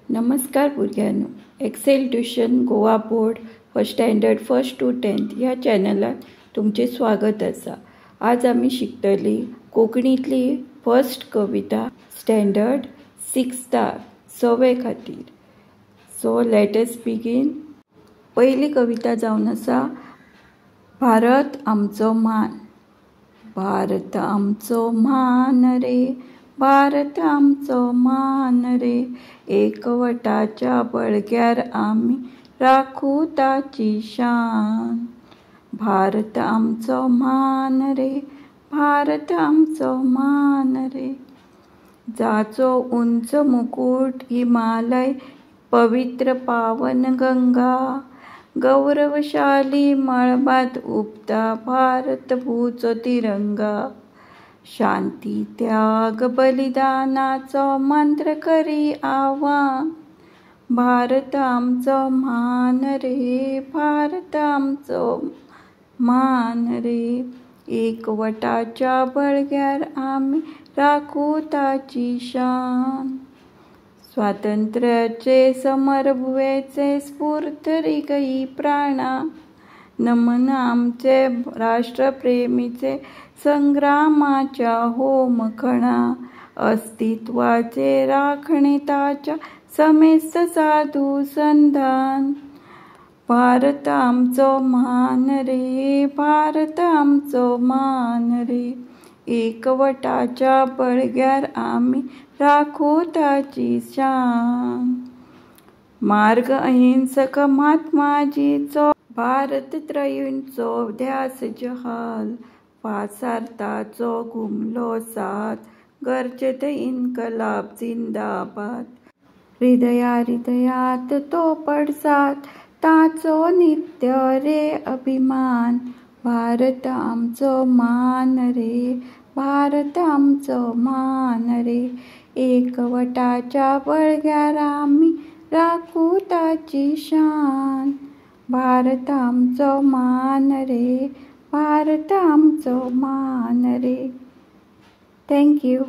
नमस्कार भुरग्यांनो, Excel tuition Goa board first standard 1st to 10th ह्या चॅनलात तुमचे स्वागत आसा। आज आम्ही शिकतली कोंकणीतली फर्स्ट कविता स्टँडर्ड 6th सवे खातीर। So let us begin. पहिली कविता जावन आसा भारत आमचो मान। भारत आमचो मान रे, भारत आमचो मान रे, एकवटाच्या बळग्यार आम्ही राखू ताची शान। भारत आमचो मान रे, भारत आमचो मान रे, जाचो उंच मुकुट हिमालय, पवित्र पावन गंगा, गौरवशाली मळबात उबता भारत भूचो तिरंगा। शांती त्याग बलिदानाचो मंत्र करी आव्हान। भारत आमचो मान रे, भारत आमचो मान रे, एकवटाच्या बळग्यार आम्ही राखू ताची शान। स्वातंत्र्याचे समरभुवेचे स्फूर्तरी गई प्राणा, नमन आमचे राष्ट्रप्रेमीचे संग्रामाच्या होमखणा, अस्तित्वाचे राखणीताच्या समेस्त साधू संधान। भारत आमचो मान रे, भारत आमचो मान रे, एकवटाच्या बळग्यार आम्ही राखू ताची शान। मार्ग अहिंसक महात्माजीचो भारत त्रयींचो ध्यास जहाल, वासार्थाचो घुमलो साथ, गर्जत इन्कलाब जिंदाबाद। हृदयात तो पडसाद, ताचो नित्य रे अभिमान। भारत आमचो मान रे, भारत आमचो मान रे, एकवटाच्या बळग्यार आम्ही राखू ताची शान। भारत आमचो मान रे, भारत आमचो मान रे। Thank you.